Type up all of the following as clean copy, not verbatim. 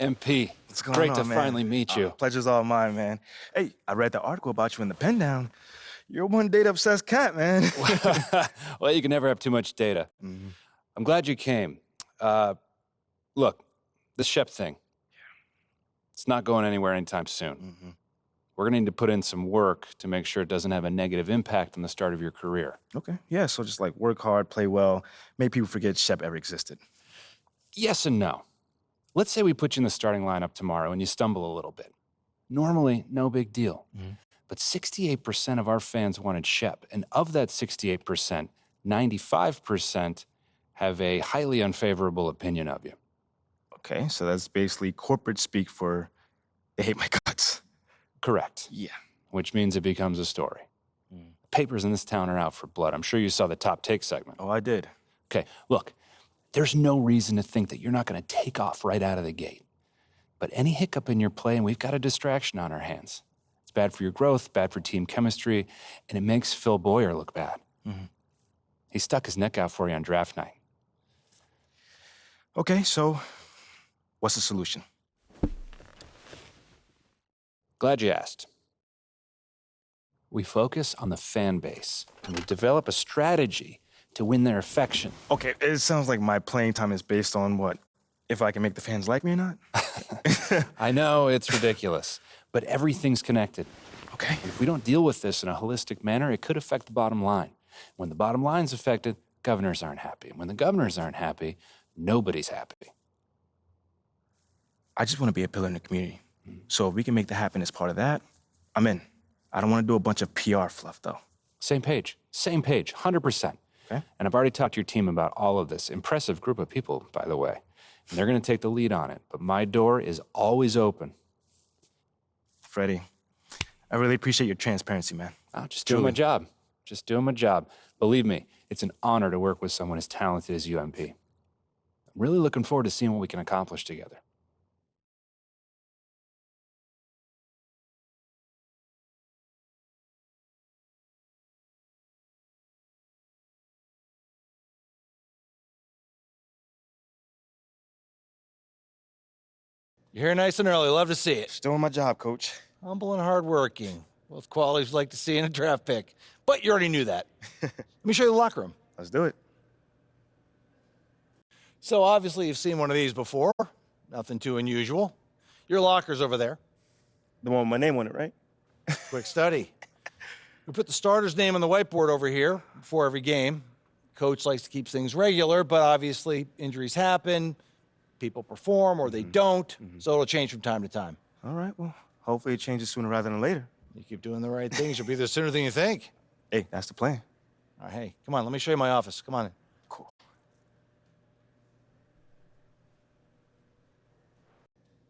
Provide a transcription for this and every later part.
MP, What's going great on, to man? finally meet you. Pleasure's all mine, man. Hey, I read the article about you in the pen down. You're one data-obsessed cat, man. Well, you can never have too much data. I'm glad you came. Look, this Shep thing, it's not going anywhere anytime soon. We're going to need to put in some work to make sure it doesn't have a negative impact on the start of your career. Okay, yeah, so just like work hard, play well, make people forget Shep ever existed. Yes and no. Let's say we put you in the starting lineup tomorrow and you stumble a little bit. Normally, no big deal. But 68% of our fans wanted Shep, and of that 68%, 95% have a highly unfavorable opinion of you. Okay, so that's basically corporate speak for they hate my guts. Correct. Yeah. Which means it becomes a story. Papers in this town are out for blood. I'm sure you saw the top take segment. Oh, I did. Okay, look, there's no reason to think that you're not going to take off right out of the gate. But any hiccup in your play, and we've got a distraction on our hands. It's bad for your growth, bad for team chemistry, and it makes Phil Boyer look bad. He stuck his neck out for you on draft night. Okay, so what's the solution? Glad you asked. We focus on the fan base, and we develop a strategy to win their affection. Okay, it sounds like my playing time is based on what? If I can make the fans like me or not? I know, it's ridiculous, but everything's connected. Okay. If we don't deal with this in a holistic manner, it could affect the bottom line. When the bottom line's affected, governors aren't happy. And when the governors aren't happy, nobody's happy. I just want to be a pillar in the community. So if we can make that happen as part of that, I'm in. I don't want to do a bunch of PR fluff, though. Same page, 100%. Okay. And I've already talked to your team about all of this. Impressive group of people, by the way. And they're going to take the lead on it. But my door is always open. Freddie, I really appreciate your transparency, man. I'm just doing my job. Just doing my job. Believe me, it's an honor to work with someone as talented as UMP. I'm really looking forward to seeing what we can accomplish together. You're here nice and early. Love to see it. Just doing my job, Coach. Humble and hardworking. Both qualities we like to see in a draft pick. But you already knew that. Let me show you the locker room. Let's do it. So obviously you've seen one of these before. Nothing too unusual. Your locker's over there. The one with my name on it, right? Quick study. We put the starter's name on the whiteboard over here before every game. Coach likes to keep things regular, but obviously injuries happen. People perform or they don't, so it'll change from time to time. All right, well, hopefully it changes sooner rather than later. You keep doing the right things, you'll be there sooner than you think. Hey, that's the plan. All right, hey, come on, let me show you my office. Come on in. Cool.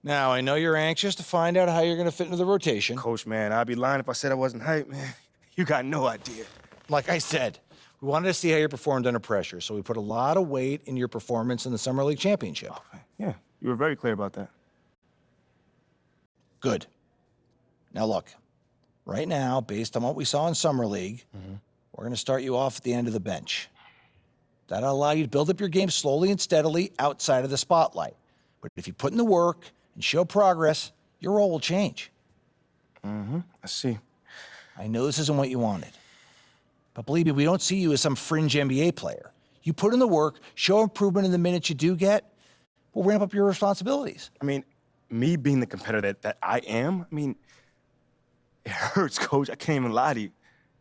Now, I know you're anxious to find out how you're going to fit into the rotation. Coach, man, I'd be lying if I said I wasn't hyped, man. You got no idea. Like I said, we wanted to see how you performed under pressure, so we put a lot of weight in your performance in the Summer League Championship. Yeah, you were very clear about that. Good. Now look, right now, based on what we saw in Summer League, we're going to start you off at the end of the bench. That'll allow you to build up your game slowly and steadily outside of the spotlight. But if you put in the work and show progress, your role will change. I see. I know this isn't what you wanted. But believe me, we don't see you as some fringe NBA player. You put in the work, show improvement in the minutes you do get, we'll ramp up your responsibilities. I mean, me being the competitor that I am, I mean, it hurts, Coach. I can't even lie to you.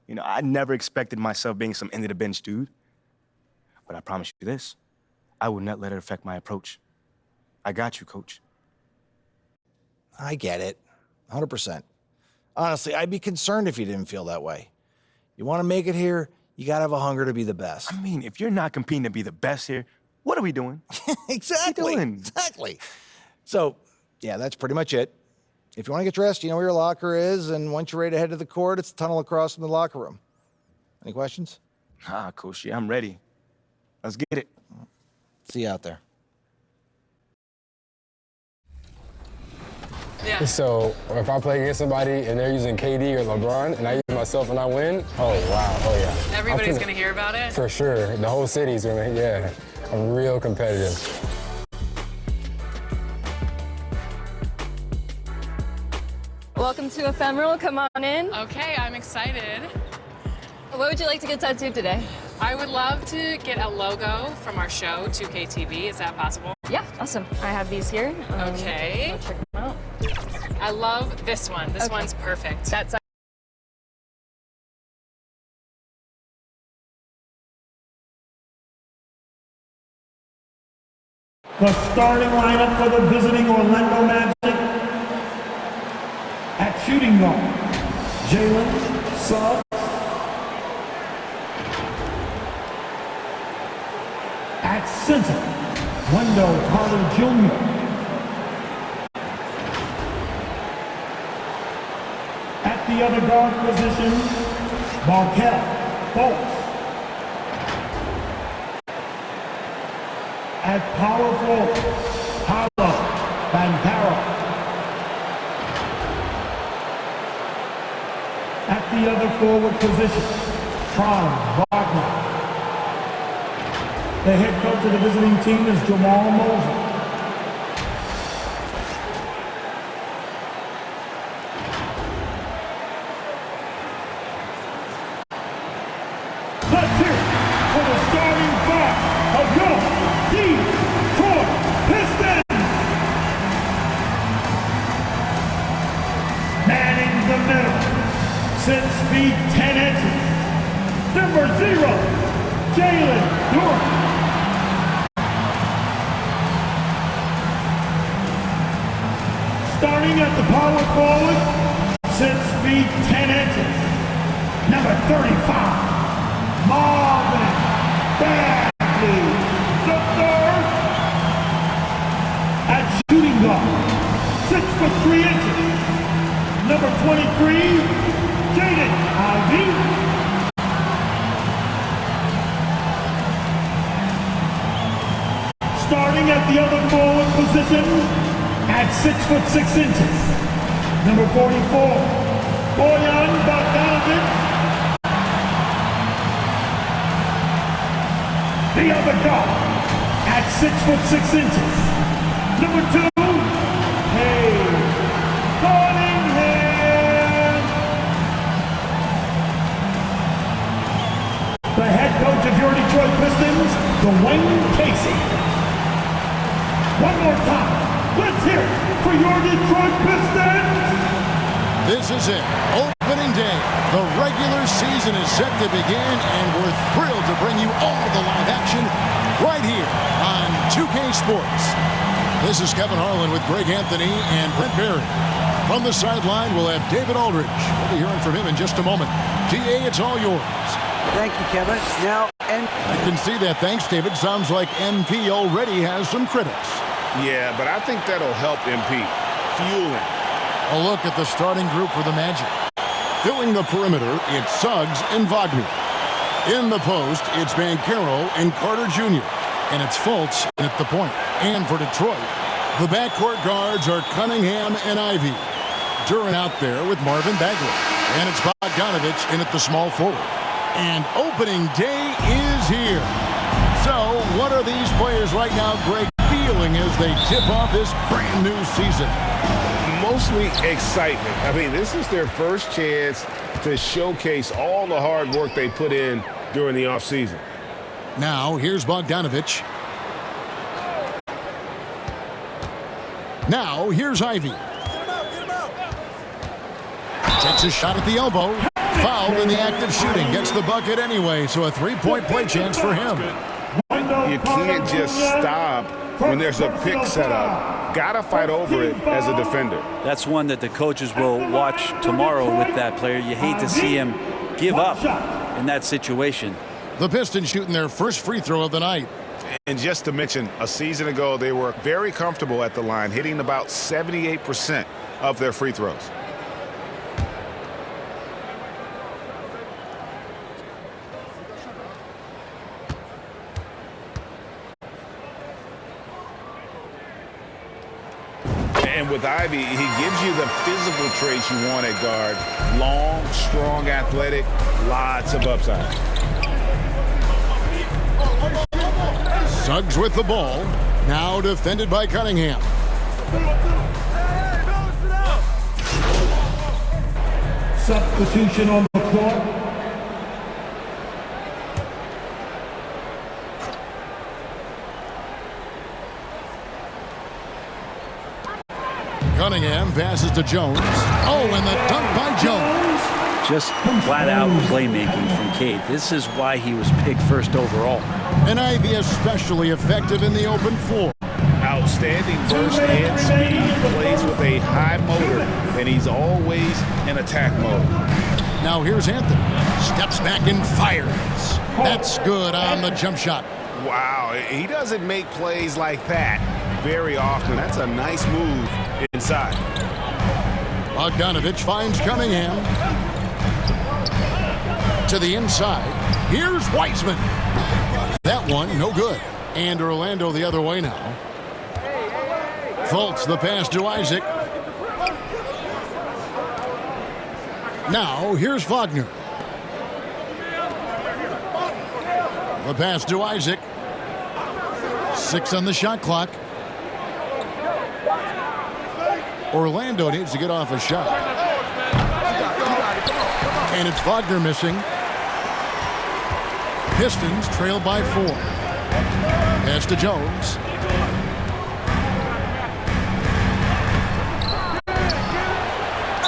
You know, I never expected myself being some end-of-the-bench dude. But I promise you this, I will not let it affect my approach. I got you, Coach. I get it, 100%. Honestly, I'd be concerned if you didn't feel that way. You want to make it here, you got to have a hunger to be the best. I mean, if you're not competing to be the best here, what are we doing? Exactly. What are we doing? Exactly. So, yeah, that's pretty much it. If you want to get dressed, you know where your locker is, and once you're ready to head to the court, it's the tunnel across from the locker room. Any questions? Ah, Coach, yeah, I'm ready. Let's get it. See you out there. Yeah. So if I play against somebody and they're using KD or LeBron and I use myself and I win, oh, wow, oh, yeah. Everybody's going to hear about it? For sure. The whole city's going to, yeah. I'm real competitive. to Ephemeral. Come on in. Okay, I'm excited. What would you like to get tattooed today? I would love to get a logo from our show, 2K TV. Is that possible? Yeah, awesome. I have these here. Okay. Go check them out. I love this one. This one's perfect. That's The starting lineup for the visiting Orlando Magic. At shooting guard, Jalen Suggs. At center, Wendell Carter Jr. At the other guard position, Markel Fultz. At power forward, Paolo Banchero. At the other forward position, Franz Wagner. The head coach of the visiting team is Jamal Mosley. Let's hear it for the starting five of your Detroit Pistons. Manning the middle, 6 feet 10 inches. Number 0, Jalen Duren. Starting at the power forward, 6 feet 10 inches. Number 35, Marvin Bagley III. At shooting guard, 6 foot 3 inches. Number 23, Jaden Ivey. Starting at the other forward position, at 6 foot 6 inches. Number 44, Bojan Bogdanovic. The other guard, at 6 foot 6 inches. Number 2, Cunningham. The head coach of your Detroit Pistons, Dwayne Casey. One more time. Let's hear it for your Detroit Pistons. This is it. Opening day. The regular season is set to begin, and we're thrilled to bring you all the live action right here on 2K Sports. This is Kevin Harlan with Greg Anthony and Brent Barry. From the sideline, we'll have David Aldridge. We'll be hearing from him in just a moment. DA, it's all yours. Thank you, Kevin. Now, I can see that. Thanks, David. Sounds like MP already has some critics. Yeah, but I think that'll help MP. Fueling. A look at the starting group for the Magic. Filling the perimeter, it's Suggs and Wagner. In the post, it's Banchero and Carter Jr. And it's Fultz at the point. And for Detroit, the backcourt guards are Cunningham and Ivey. Duren out there with Marvin Bagley. And it's Bogdanovic in at the small forward. And opening day is here. So, what are these players right now, Greg, feeling as they tip off this brand new season? Mostly excitement. I mean, this is their first chance to showcase all the hard work they put in during the offseason. Now, here's Bogdanovic. Now, here's Ivey. Takes a shot at the elbow. Fouled in the act of shooting. Gets the bucket anyway, so a three-point play chance for him. You can't just stop when there's a pick set up. Gotta fight over it as a defender. That's one that the coaches will watch tomorrow with that player. You hate to see him give up in that situation. The Pistons shooting their first free throw of the night. And just to mention, a season ago, they were very comfortable at the line, hitting about 78% of their free throws. And with Ivey, he gives you the physical traits you want at guard. Long, strong, athletic, lots of upside. Suggs with the ball. Now defended by Cunningham. Substitution on the court. Cunningham passes to Jones. Oh, and the dunk by Jones. Just flat-out playmaking from Cade. This is why he was picked first overall. And Ivy especially effective in the open floor. Outstanding burst and speed, plays with a high motor, and he's always in attack mode. Now here's Anthony. Steps back and fires. That's good on the jump shot. Wow, he doesn't make plays like that very often. That's a nice move inside. Bogdanovich finds Cunningham. To the inside. Here's Wiseman. That one, no good. And Orlando the other way now. Fultz the pass to Isaac. Now, here's Wagner. The pass to Isaac. 6 on the shot clock. Orlando needs to get off a shot. And it's Wagner missing. Pistons trail by 4. Pass to Jones.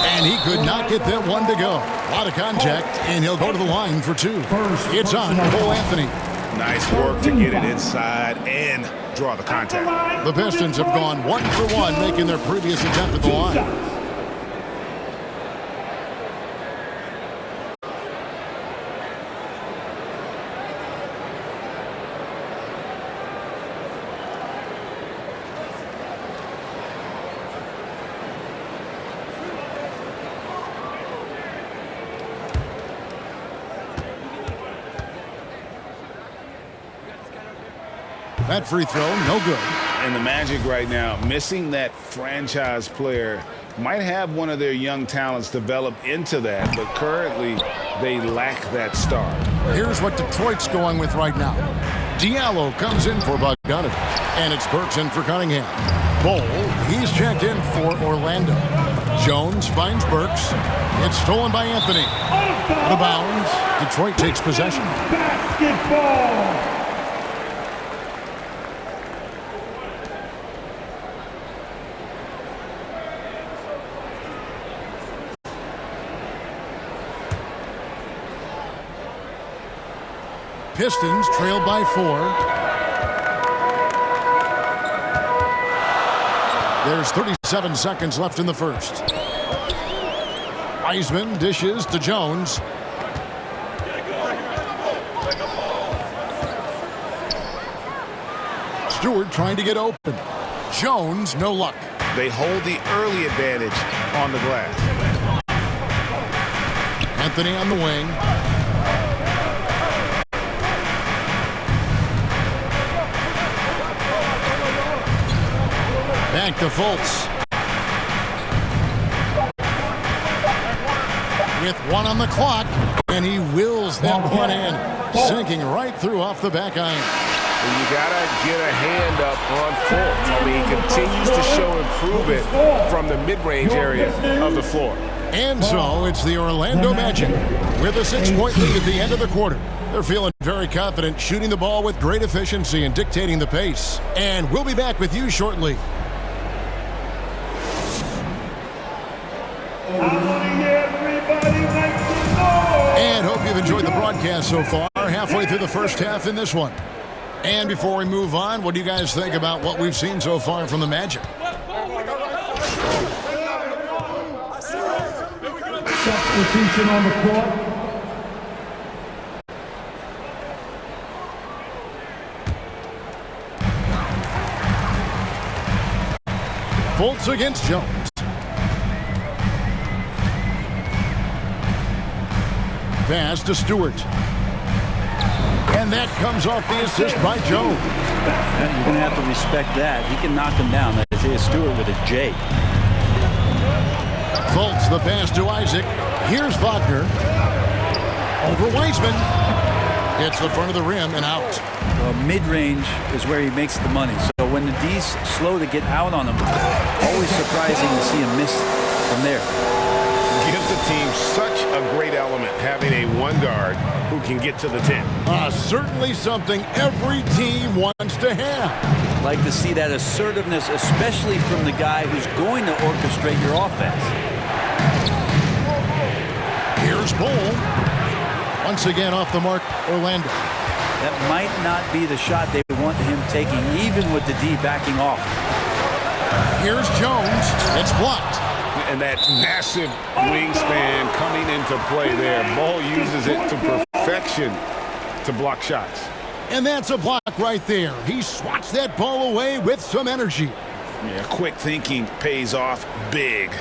And he could not get that one to go. A lot of contact, and he'll go to the line for 2. It's on Cole Anthony. Nice work to get it inside and draw the contact. The Pistons have gone 1 for 1, making their previous attempt at the line. That free throw, no good. And the Magic right now, missing that franchise player, might have one of their young talents develop into that, but currently they lack that star. Here's what Detroit's going with right now. Diallo comes in for Bogdanovich, and it's Burks in for Cunningham. Bol, he's checked in for Orlando. Jones finds Burks. It's stolen by Anthony. Out of bounds. Detroit takes possession. Basketball. Pistons trail by 4. There's 37 seconds left in the first. Wiseman dishes to Jones. Stewart trying to get open. Jones, no luck. They hold the early advantage on the glass. Anthony on the wing. Back to Fultz. With 1 on the clock, and he wills that one in, sinking right through off the back iron. And you got to get a hand up on Fultz. I mean, he continues to show improvement from the mid-range area of the floor. And so it's the Orlando Magic with a 6-point lead at the end of the quarter. They're feeling very confident, shooting the ball with great efficiency and dictating the pace. And we'll be back with you shortly. And hope you've enjoyed the broadcast so far. Halfway through the first half in this one. And before we move on, what do you guys think about what we've seen so far from the Magic? Substitution on the court. Fultz against Jones. Pass to Stewart. And that comes off the assist by Jones. You're going to have to respect that. He can knock him down. That's Isaiah Stewart with a J. Fultz the pass to Isaac. Here's Wagner. Over Wiseman. Hits the front of the rim and out. Well, mid-range is where he makes the money. So when the D's slow to get out on him, always surprising to see him miss from there. Gives gives the team such a great element having a one guard who can get to the 10. Certainly something every team wants to have. Like to see that assertiveness, especially from the guy who's going to orchestrate your offense. Here's Bull. Once again off the mark, Orlando. That might not be the shot they want him taking, even with the D backing off. Here's Jones. It's blocked. And that massive wingspan coming into play there. Bull uses it to perfection to block shots. And that's a block right there. He swats that ball away with some energy. Yeah, quick thinking pays off big.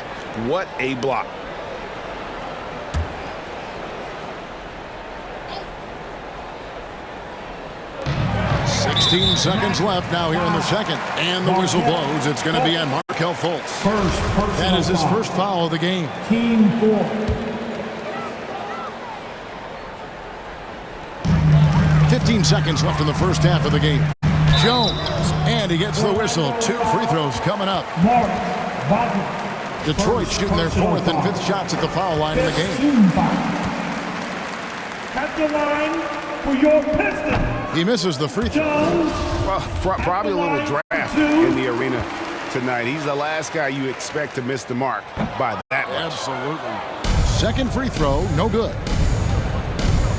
What a block. $16 seconds left now here in the second. And the whistle blows. It's going to be on Markelle Fultz. That is his first foul of the game. Team 4. 15 seconds left in the first half of the game. Jones, and he gets the whistle. 2 free throws coming up. Detroit shooting their 4th and 5th shots at the foul line in the game. At the line for your Pistons. He misses the free throw. Well, probably a little draft in the arena tonight. He's the last guy you expect to miss the mark by that much. Absolutely. Second free throw, no good.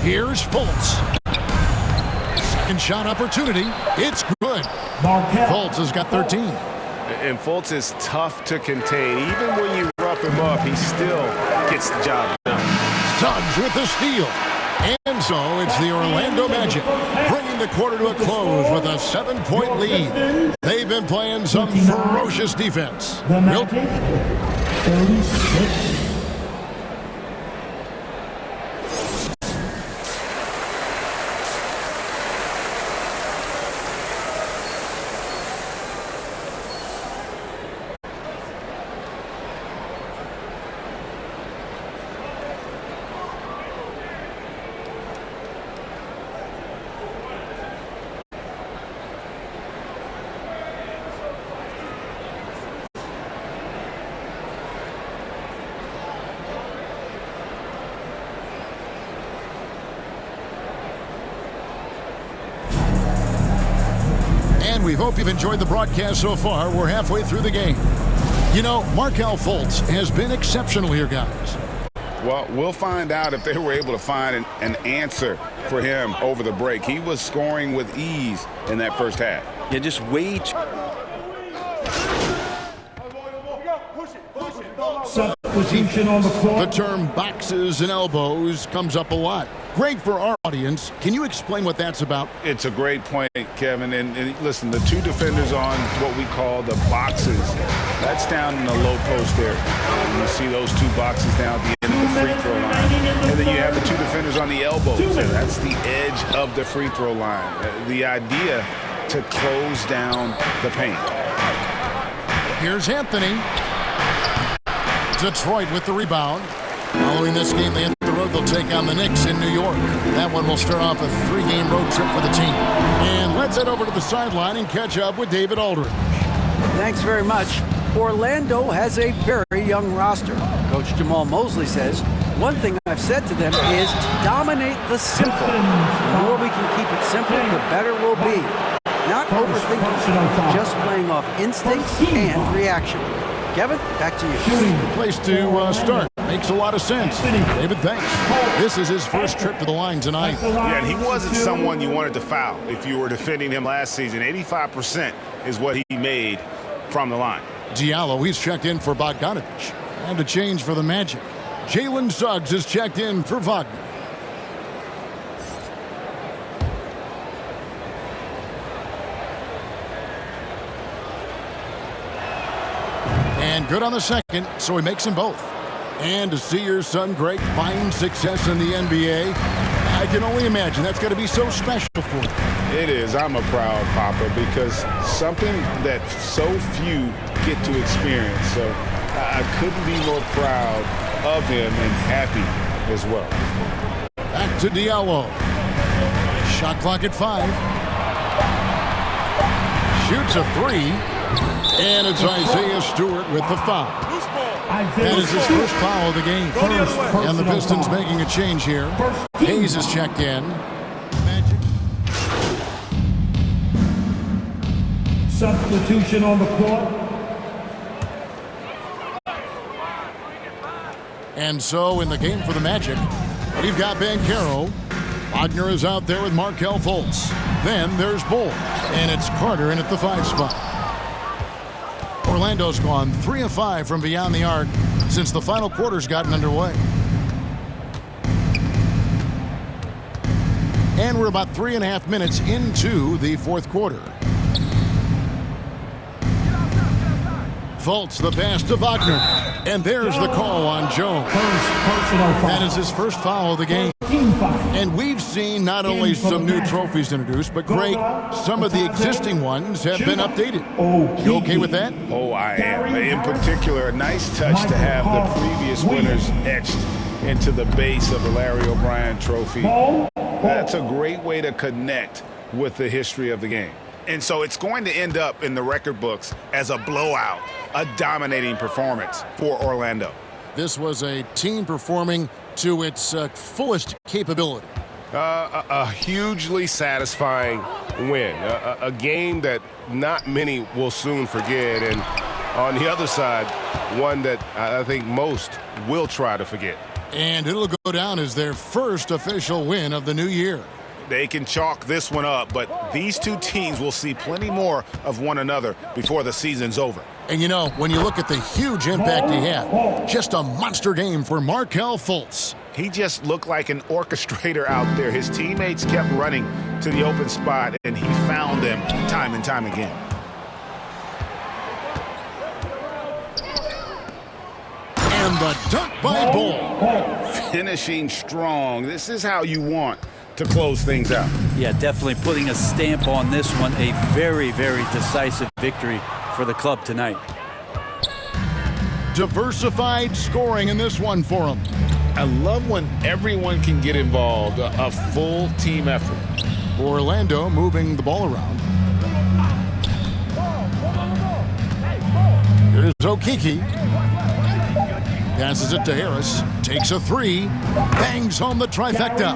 Here's Fultz. Second shot opportunity. It's good. Fultz has got 13. And Fultz is tough to contain. Even when you rough him up, he still gets the job done. Suggs with the steal. And so it's the Orlando Magic bringing the quarter to a close with a 7-point lead. They've been playing some ferocious defense. The Magic, 36. We hope you've enjoyed the broadcast so far. We're halfway through the game. You know, Markelle Fultz has been exceptional here, guys. Well, we'll find out if they were able to find an answer for him over the break. He was scoring with ease in that first half. Yeah, just wait. Substitution on the court. The term boxes and elbows comes up a lot. Great for our audience. Can you explain what that's about? It's a great point, Kevin. And listen, the 2 defenders on what we call the boxes, that's down in the low post area. And you see those 2 boxes down at the end of the free throw line. And then you have the 2 defenders on the elbows. And that's the edge of the free throw line. The idea to close down the paint. Here's Anthony. Detroit with the rebound. Following this game, they hit the road. They'll take on the Knicks in New York. That one will start off a 3-game road trip for the team. And let's head over to the sideline and catch up with David Aldridge. Thanks very much. Orlando has a very young roster. Coach Jamal Mosley says, one thing I've said to them is dominate the simple. The more we can keep it simple, the better we'll be. Not overthinking, just playing off instincts and reaction. Kevin, back to you. Good place to start. Makes a lot of sense. David, thanks. This is his first trip to the line tonight. Yeah, and he wasn't someone you wanted to foul if you were defending him last season. 85% is what he made from the line. Diallo, he's checked in for Bogdanovich. And a change for the Magic. Jalen Suggs is checked in for Wagner. And good on the second, so he makes them both. And to see your son, Greg, find success in the NBA, I can only imagine that's going to be so special for you. It is. I'm a proud papa because something that so few get to experience. So I couldn't be more proud of him and happy as well. Back to Diallo. Shot clock at 5. Shoots a 3. And it's Isaiah Stewart with the foul. That is his first foul of the game. And the Pistons making a change here. Hayes is checked in. Magic. Substitution on the court. And so in the game for the Magic, we've got Banchero. Wagner is out there with Markelle Fultz. Then there's Bull. And it's Carter in at the 5 spot. Orlando's gone 3 of 5 from beyond the arc since the final quarter's gotten underway. And we're about 3.5 minutes into the fourth quarter. Fultz, the pass to Wagner. And there's the call on Jones. That is his first foul of the game. And we've seen not only some new trophies introduced, but Greg, some of the existing ones have been updated. You okay with that? Oh, I am. In particular, a nice touch to have the previous winners etched into the base of the Larry O'Brien trophy. That's a great way to connect with the history of the game. And so it's going to end up in the record books as a blowout, a dominating performance for Orlando. This was a team performing to its fullest capability. A hugely satisfying win. A game that not many will soon forget. And on the other side, one that I think most will try to forget. And it'll go down as their first official win of the new year. They can chalk this one up, but these two teams will see plenty more of one another before the season's over. And you know, when you look at the huge impact he had, just a monster game for Markelle Fultz. He just looked like an orchestrator out there. His teammates kept running to the open spot, and he found them time and time again. And the dunk by Bull. Finishing strong. This is how you want to close things out. Yeah, definitely putting a stamp on this one. A very, very decisive victory for the club tonight. Diversified scoring in this one for him. I love when everyone can get involved, a full team effort. Orlando moving the ball around. Here's Okeke. Passes it to Harris. Takes a 3. Bangs home the trifecta.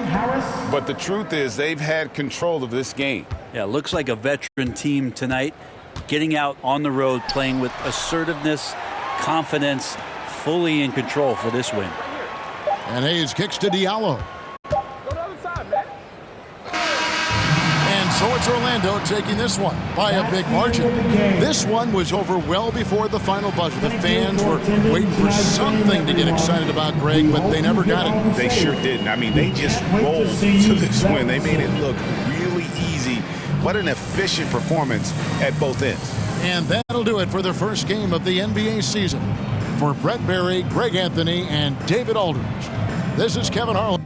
But the truth is they've had control of this game. Yeah, looks like a veteran team tonight. Getting out on the road, playing with assertiveness, confidence, fully in control for this win. And Hayes kicks to Diallo. And so it's Orlando taking this one by a big margin. This one was over well before the final buzzer. The fans were waiting for something to get excited about, Greg, but they never got it. They sure didn't. I mean, they just rolled to this win. They made it look really easy. What an efficient performance at both ends. And that'll do it for the first game of the NBA season. For Brett Berry, Greg Anthony, and David Aldridge, this is Kevin Harlan.